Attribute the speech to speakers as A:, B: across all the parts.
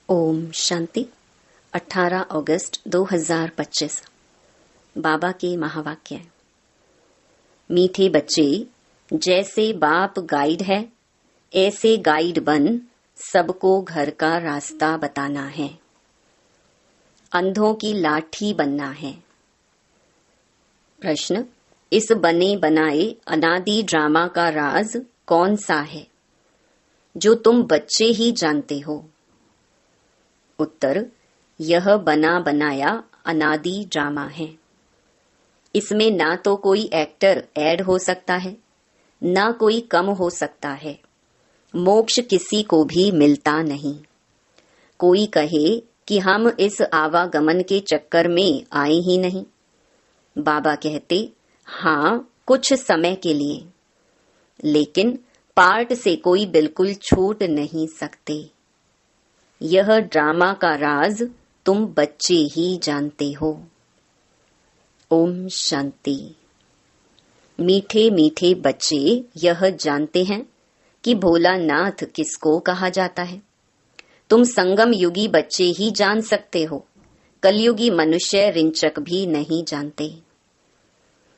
A: ओम शांति। 18 अगस्त 2025। बाबा के महावाक्य। मीठे बच्चे, जैसे बाप गाइड है ऐसे गाइड बन सबको घर का रास्ता बताना है। अंधों की लाठी बनना है। प्रश्न: इस बने बनाए अनादि ड्रामा का राज कौन सा है जो तुम बच्चे ही जानते हो? उत्तर: यह बना बनाया अनादि ड्रामा है। इसमें ना तो कोई एक्टर ऐड हो सकता है, ना कोई कम हो सकता है। मोक्ष किसी को भी मिलता नहीं। कोई कहे कि हम इस आवागमन के चक्कर में आए ही नहीं। बाबा कहते, हाँ, कुछ समय के लिए, लेकिन पार्ट से कोई बिल्कुल छूट नहीं सकते। यह ड्रामा का राज तुम बच्चे ही जानते हो। ओम शांति। मीठे मीठे बच्चे यह जानते हैं कि भोलानाथ किसको कहा जाता है। तुम संगम युगी बच्चे ही जान सकते हो, कलयुगी मनुष्य रिंचक भी नहीं जानते।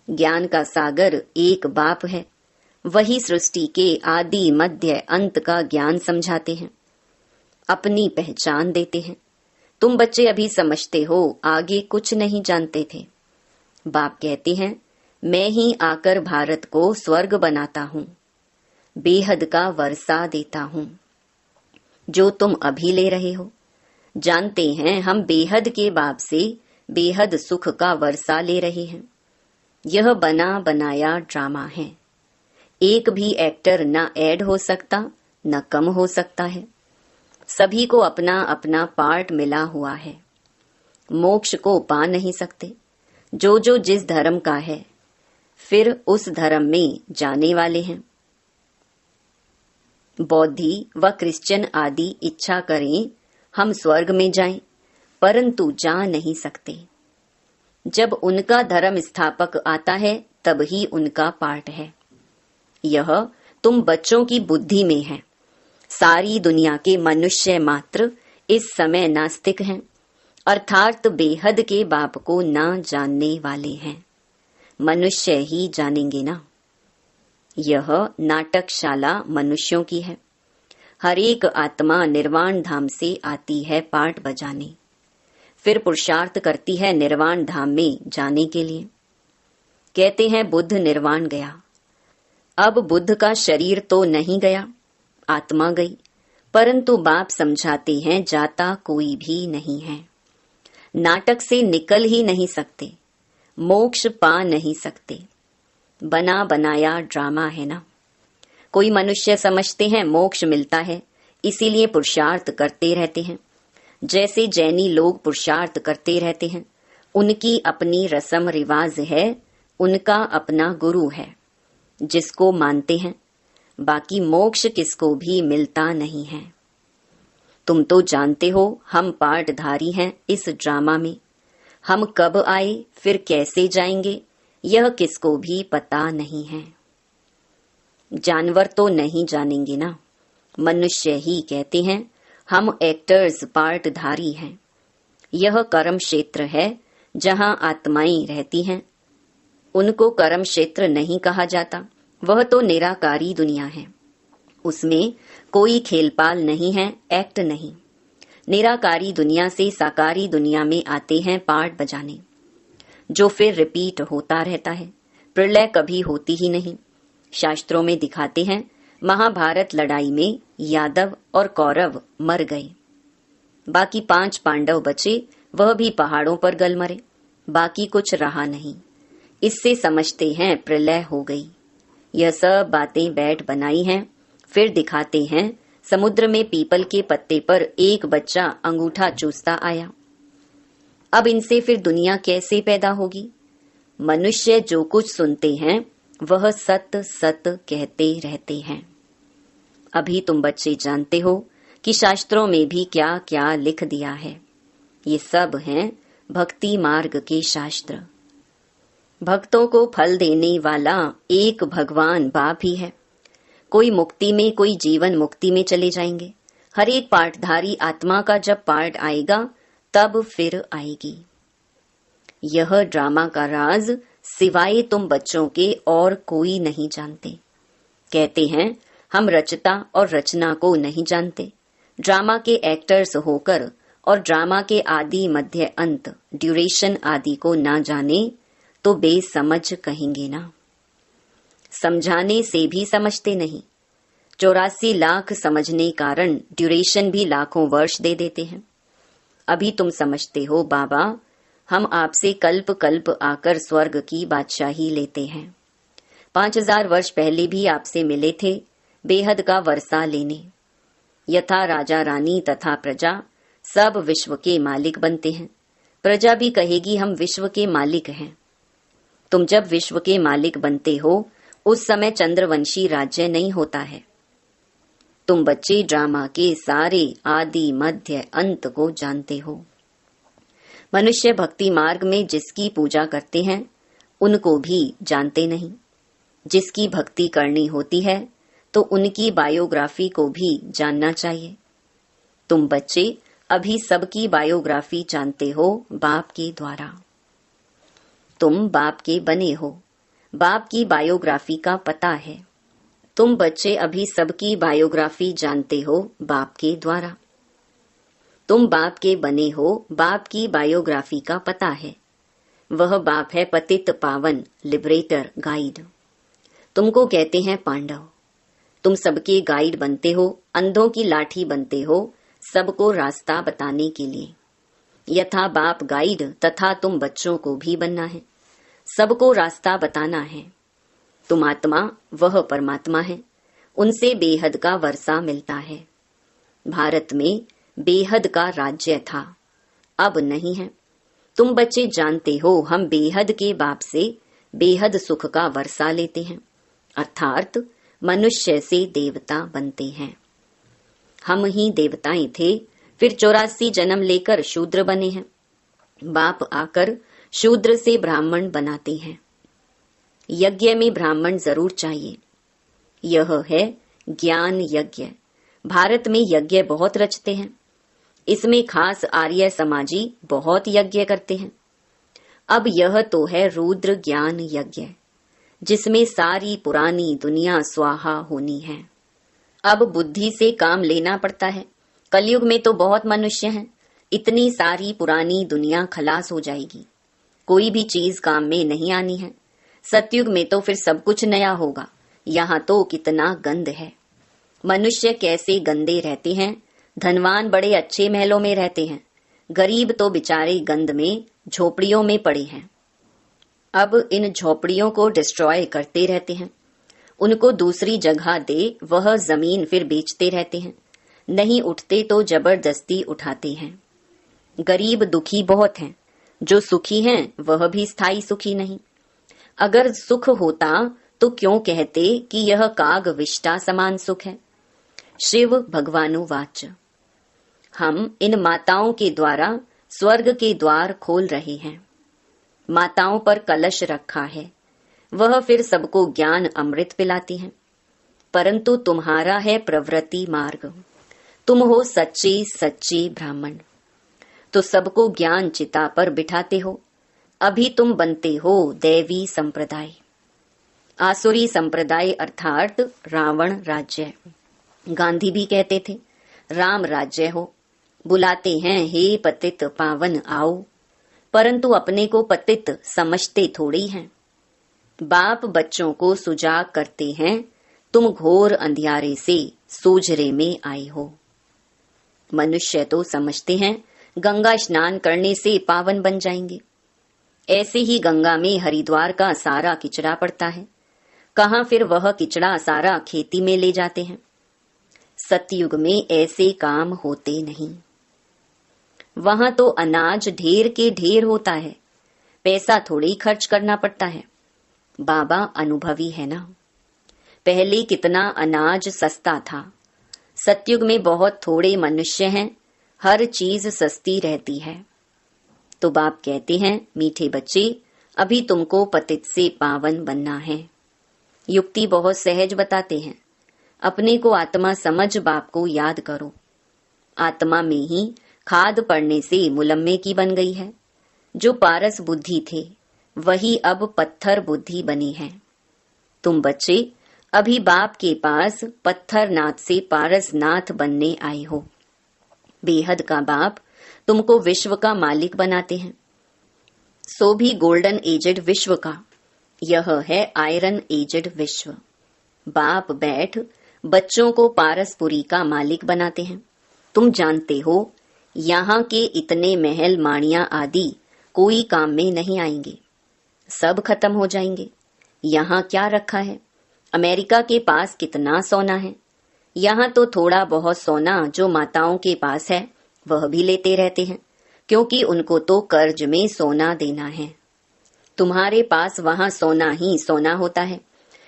A: ज्ञान का सागर एक बाप है, वही सृष्टि के आदि मध्य अंत का ज्ञान समझाते हैं, अपनी पहचान देते हैं। तुम बच्चे अभी समझते हो, आगे कुछ नहीं जानते थे। बाप कहते हैं, मैं ही आकर भारत को स्वर्ग बनाता हूँ, बेहद का वर्षा देता हूँ, जो तुम अभी ले रहे हो। जानते हैं हम बेहद के बाप से बेहद सुख का वर्षा ले रहे हैं। यह बना बनाया ड्रामा है। एक भी एक्टर न ऐड हो सकता, न कम हो सकता है। सभी को अपना अपना पार्ट मिला हुआ है। मोक्ष को पा नहीं सकते। जो जो जिस धर्म का है, फिर उस धर्म में जाने वाले हैं। बौद्धि व क्रिश्चियन आदि इच्छा करें हम स्वर्ग में जाएं, परंतु जा नहीं सकते। जब उनका धर्म स्थापक आता है तब ही उनका पार्ट है। यह तुम बच्चों की बुद्धि में है। सारी दुनिया के मनुष्य मात्र इस समय नास्तिक हैं, अर्थात बेहद के बाप को ना जानने वाले हैं। मनुष्य ही जानेंगे ना। यह नाटकशाला मनुष्यों की है। हर एक आत्मा निर्वाण धाम से आती है पार्ट बजाने, फिर पुरुषार्थ करती है निर्वाण धाम में जाने के लिए। कहते हैं बुद्ध निर्वाण गया। अब बुद्ध का शरीर तो नहीं गया, आत्मा गई, परंतु बाप समझाते हैं जाता कोई भी नहीं है। नाटक से निकल ही नहीं सकते, मोक्ष पा नहीं सकते। बना बनाया ड्रामा है ना। कोई मनुष्य समझते हैं मोक्ष मिलता है, इसीलिए पुरुषार्थ करते रहते हैं। जैसे जैनी लोग पुरुषार्थ करते रहते हैं, उनकी अपनी रस्म रिवाज है, उनका अपना गुरु है जिसको मानते हैं। बाकी मोक्ष किसको भी मिलता नहीं है। तुम तो जानते हो हम पार्टधारी हैं इस ड्रामा में। हम कब आए फिर कैसे जाएंगे यह किसको भी पता नहीं है। जानवर तो नहीं जानेंगे ना। मनुष्य ही कहते हैं हम एक्टर्स पार्टधारी हैं। यह कर्म क्षेत्र है जहां आत्माएं रहती हैं। उनको कर्म क्षेत्र नहीं कहा जाता, वह तो निराकारी दुनिया है। उसमें कोई खेलपाल नहीं है, एक्ट नहीं। निराकारी दुनिया से साकारी दुनिया में आते हैं पार्ट बजाने, जो फिर रिपीट होता रहता है। प्रलय कभी होती ही नहीं। शास्त्रों में दिखाते हैं महाभारत लड़ाई में यादव और कौरव मर गए, बाकी 5 पांडव बचे, वह भी पहाड़ों पर गल मरे, बाकी कुछ रहा नहीं। इससे समझते हैं प्रलय हो गई। यह सब बातें बैठ बनाई हैं। फिर दिखाते हैं समुद्र में पीपल के पत्ते पर एक बच्चा अंगूठा चूसता आया। अब इनसे फिर दुनिया कैसे पैदा होगी? मनुष्य जो कुछ सुनते हैं वह सत सत कहते रहते हैं। अभी तुम बच्चे जानते हो कि शास्त्रों में भी क्या क्या लिख दिया है। ये सब हैं भक्ति मार्ग के शास्त्र। भक्तों को फल देने वाला एक भगवान बाप ही है। कोई मुक्ति में, कोई जीवन मुक्ति में चले जाएंगे। हर एक पाठधारी आत्मा का जब पाठ आएगा तब फिर आएगी। यह ड्रामा का राज सिवाय तुम बच्चों के और कोई नहीं जानते। कहते हैं हम रचता और रचना को नहीं जानते। ड्रामा के एक्टर्स होकर और ड्रामा के आदि मध्य अंत ड्यूरेशन आदि को ना जाने तो बेसमझ कहेंगे ना। समझाने से भी समझते नहीं। 84 लाख समझने कारण ड्यूरेशन भी लाखों वर्ष दे देते हैं। अभी तुम समझते हो बाबा हम आपसे कल्प कल्प आकर स्वर्ग की बादशाही लेते हैं। 5000 वर्ष पहले भी आपसे मिले थे बेहद का वर्षा लेने। यथा राजा रानी तथा प्रजा सब विश्व के मालिक बनते हैं। प्रजा भी कहेगी हम विश्व के मालिक हैं। तुम जब विश्व के मालिक बनते हो उस समय चंद्रवंशी राज्य नहीं होता है। तुम बच्चे ड्रामा के सारे आदि मध्य अंत को जानते हो। मनुष्य भक्ति मार्ग में जिसकी पूजा करते हैं उनको भी जानते नहीं। जिसकी भक्ति करनी होती है तो उनकी बायोग्राफी को भी जानना चाहिए। तुम बच्चे अभी सबकी बायोग्राफी जानते हो बाप के द्वारा। तुम बाप के बने हो, बाप की बायोग्राफी का पता है। तुम बच्चे अभी सबकी बायोग्राफी जानते हो बाप के द्वारा। तुम बाप के बने हो, बाप की बायोग्राफी का पता है। वह बाप है पतित पावन लिबरेटर गाइड। तुमको कहते हैं पांडव। तुम सबके गाइड बनते हो, अंधों की लाठी बनते हो, सबको रास्ता बताने के लिए। यथा बाप गाइड तथा तुम बच्चों को भी बनना है, सबको रास्ता बताना है। तुम आत्मा वह परमात्मा है, उनसे बेहद का वर्षा मिलता है। भारत में बेहद का राज्य था, अब नहीं है। तुम बच्चे जानते हो हम बेहद के बाप से बेहद सुख का वर्षा लेते हैं, अर्थात मनुष्य से देवता बनते हैं। हम ही देवताएं थे, फिर 84 जन्म लेकर शूद्र बने हैं। बाप आकर शूद्र से ब्राह्मण बनाते हैं। यज्ञ में ब्राह्मण जरूर चाहिए। यह है ज्ञान यज्ञ। भारत में यज्ञ बहुत रचते हैं। इसमें खास आर्य समाजी बहुत यज्ञ करते हैं। अब यह तो है रुद्र ज्ञान यज्ञ, जिसमें सारी पुरानी दुनिया स्वाहा होनी है। अब बुद्धि से काम लेना पड़ता है। कलयुग में तो बहुत मनुष्य हैं, इतनी सारी पुरानी दुनिया खलास हो जाएगी। कोई भी चीज काम में नहीं आनी है। सतयुग में तो फिर सब कुछ नया होगा। यहाँ तो कितना गंद है। मनुष्य कैसे गंदे रहते हैं। धनवान बड़े अच्छे महलों में रहते हैं, गरीब तो बेचारे गंद में झोपड़ियों में पड़े हैं। अब इन झोपड़ियों को डिस्ट्रॉय करते रहते हैं। उनको दूसरी जगह दे, वह जमीन फिर बेचते रहते हैं। नहीं उठते तो जबरदस्ती उठाते हैं। गरीब दुखी बहुत हैं, जो सुखी हैं वह भी स्थायी सुखी नहीं। अगर सुख होता तो क्यों कहते कि यह काग विष्टा समान सुख है। शिव भगवानुवाच। हम इन माताओं के द्वारा स्वर्ग के द्वार खोल रहे हैं। माताओं पर कलश रखा है, वह फिर सबको ज्ञान अमृत पिलाती हैं। परंतु तुम्हारा है प्रवृत्ति मार्ग। तुम हो सच्चे सच्चे ब्राह्मण, तो सबको ज्ञान चिता पर बिठाते हो। अभी तुम बनते हो दैवी संप्रदाय। आसुरी संप्रदाय अर्थात रावण राज्य। गांधी भी कहते थे राम राज्य हो। बुलाते हैं हे पतित पावन आओ, परंतु अपने को पतित समझते थोड़ी हैं। बाप बच्चों को सुजाग करते हैं, तुम घोर अंधियारे से सूझरे में आए हो। मनुष्य तो समझते हैं गंगा स्नान करने से पावन बन जाएंगे। ऐसे ही गंगा में हरिद्वार का सारा किचड़ा पड़ता है। कहाँ फिर वह किचड़ा सारा खेती में ले जाते हैं। सतयुग में ऐसे काम होते नहीं। वहां तो अनाज ढेर के ढेर होता है, पैसा थोड़ी खर्च करना पड़ता है। बाबा अनुभवी है ना। पहले कितना अनाज सस्ता था। सतयुग में बहुत थोड़े मनुष्य हैं, हर चीज सस्ती रहती है। तो बाप कहते हैं मीठे बच्चे, अभी तुमको पतित से पावन बनना है। युक्ति बहुत सहज बताते हैं। अपने को आत्मा समझ बाप को याद करो। आत्मा में ही खाद पड़ने से मुलम्मे की बन गई है। जो पारस बुद्धि थे वही अब पत्थर बुद्धि बनी है। तुम बच्चे अभी बाप के पास पत्थर नाथ से पारस नाथ बनने आए हो। बेहद का बाप तुमको विश्व का मालिक बनाते हैं, सो भी गोल्डन एजेड विश्व का। यह है आयरन एजेड विश्व। बाप बैठ बच्चों को पारसपुरी का मालिक बनाते हैं। तुम जानते हो यहाँ के इतने महल माणिया आदि कोई काम में नहीं आएंगे, सब खत्म हो जाएंगे। यहाँ क्या रखा है? अमेरिका के पास कितना सोना है। यहाँ तो थोड़ा बहुत सोना जो माताओं के पास है वह भी लेते रहते हैं, क्योंकि उनको तो कर्ज में सोना देना है। तुम्हारे पास वहाँ सोना ही सोना होता है,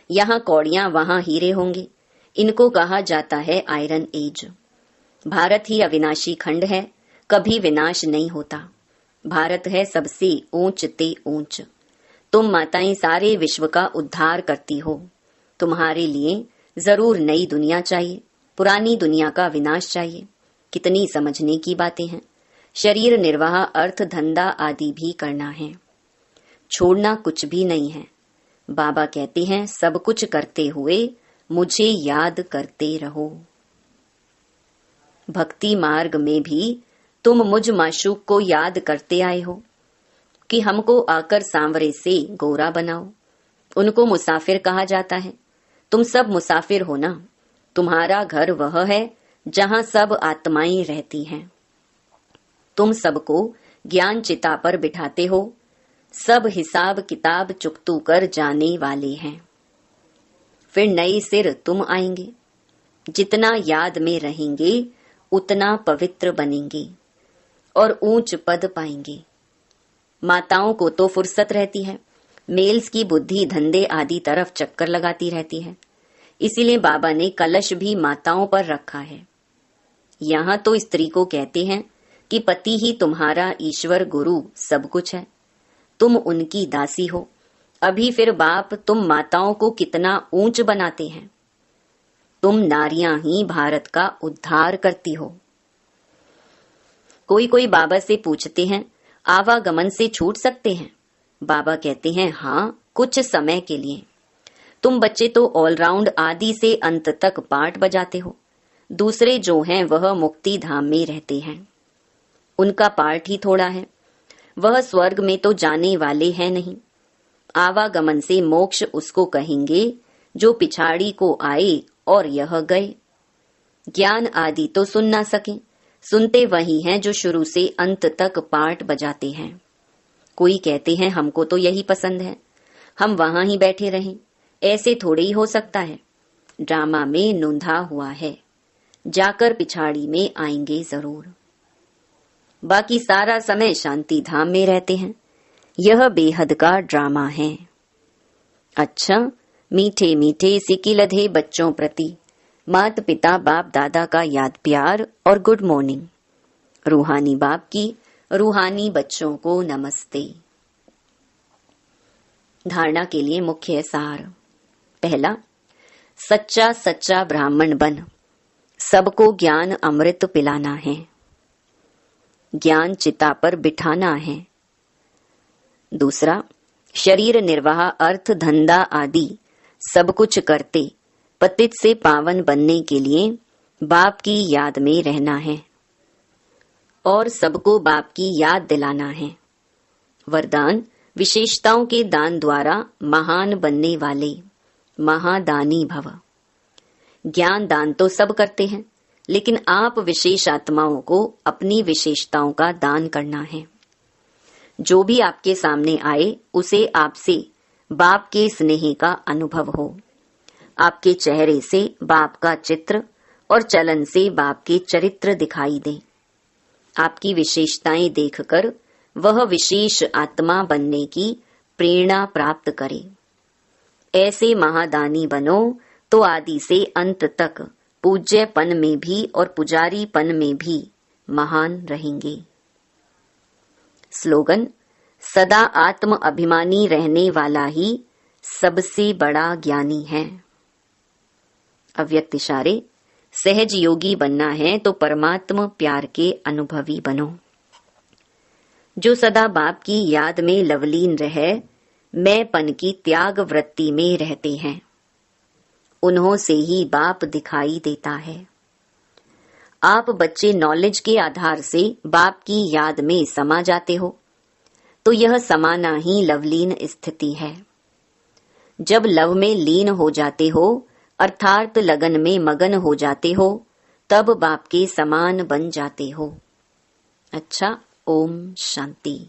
A: यहाँ कौड़ियाँ वहाँ हीरे होंगे। इनको कहा जाता है आयरन एज। भारत ही अविनाशी खंड है, कभी विनाश नहीं होता। भारत है सबसे ऊंच ते ऊंच। तुम माताएं सारे विश्व का उद्धार करती हो। तुम्हारे लिए जरूर नई दुनिया चाहिए, पुरानी दुनिया का विनाश चाहिए। कितनी समझने की बातें हैं। शरीर निर्वाह, अर्थ धंधा आदि भी करना है, छोड़ना कुछ भी नहीं है। बाबा कहते हैं सब कुछ करते हुए मुझे याद करते रहो। भक्ति मार्ग में भी तुम मुझ माशूक को याद करते आए हो कि हमको आकर सांवरे से गोरा बनाओ। उनको मुसाफिर कहा जाता है। तुम सब मुसाफिर हो ना। तुम्हारा घर वह है जहाँ सब आत्माएं रहती हैं। तुम सबको ज्ञान चिता पर बिठाते हो। सब हिसाब किताब चुकतू कर जाने वाले हैं। फिर नए सिर तुम आएंगे। जितना याद में रहेंगे उतना पवित्र बनेंगे और ऊंच पद पाएंगे। माताओं को तो फुर्सत रहती है, मेल्स की बुद्धि धंधे आदि तरफ चक्कर लगाती रहती है। इसीलिए बाबा ने कलश भी माताओं पर रखा है। यहाँ तो स्त्री को कहते हैं कि पति ही तुम्हारा ईश्वर गुरु सब कुछ है, तुम उनकी दासी हो। अभी फिर बाप तुम माताओं को कितना ऊंच बनाते हैं। तुम नारियां ही भारत का उद्धार करती हो। कोई कोई बाबा से पूछते हैं आवागमन से छूट सकते हैं? बाबा कहते हैं हाँ, कुछ समय के लिए। तुम बच्चे तो ऑलराउंड आदि से अंत तक पाठ बजाते हो। दूसरे जो हैं वह मुक्ति धाम में रहते हैं, उनका पाठ ही थोड़ा है। वह स्वर्ग में तो जाने वाले हैं नहीं। आवागमन से मोक्ष उसको कहेंगे जो पिछाड़ी को आए और यह गए। ज्ञान आदि तो सुन ना सके, सुनते वही हैं जो शुरू से अंत तक पाठ बजाते हैं। कोई कहते हैं हमको तो यही पसंद है, हम वहां ही बैठे रहें। ऐसे थोड़े ही हो सकता है। ड्रामा में नूंधा हुआ है, जाकर पिछाड़ी में आएंगे जरूर। बाकी सारा समय शांति धाम में रहते हैं। यह बेहद का ड्रामा है। अच्छा, मीठे मीठे सिकिलधे बच्चों प्रति मात पिता बाप दादा का याद प्यार और गुड मॉर्निंग। रूहानी बाप की रूहानी बच्चों को नमस्ते। धारणा के लिए मुख्य सार। पहला, सच्चा सच्चा ब्राह्मण बन सबको ज्ञान अमृत पिलाना है, ज्ञान चिता पर बिठाना है। दूसरा, शरीर निर्वाह अर्थ धंधा आदि सब कुछ करते पतित से पावन बनने के लिए बाप की याद में रहना है और सबको बाप की याद दिलाना है। वरदान, विशेषताओं के दान द्वारा महान बनने वाले महादानी भव। ज्ञान दान तो सब करते हैं, लेकिन आप विशेष आत्माओं को अपनी विशेषताओं का दान करना है। जो भी आपके सामने आए उसे आपसे बाप के स्नेह का अनुभव हो। आपके चेहरे से बाप का चित्र और चलन से बाप के चरित्र दिखाई दे। आपकी विशेषताएं देखकर वह विशेष आत्मा बनने की प्रेरणा प्राप्त करे। ऐसे महादानी बनो तो आदि से अंत तक पूज्यपन में भी और पुजारीपन में भी महान रहेंगे। स्लोगन, सदा आत्म अभिमानी रहने वाला ही सबसे बड़ा ज्ञानी है। अव्यक्त इशारे, सहज योगी बनना है तो परमात्मा प्यार के अनुभवी बनो। जो सदा बाप की याद में लवलीन रहे, मैंपन की त्याग वृत्ति में रहते हैं, उन्हों से ही बाप दिखाई देता है। आप बच्चे नॉलेज के आधार से बाप की याद में समा जाते हो, तो यह समाना ही लवलीन स्थिति है। जब लव में लीन हो जाते हो अर्थात लगन में मगन हो जाते हो, तब बाप के समान बन जाते हो। अच्छा, ओम शांति।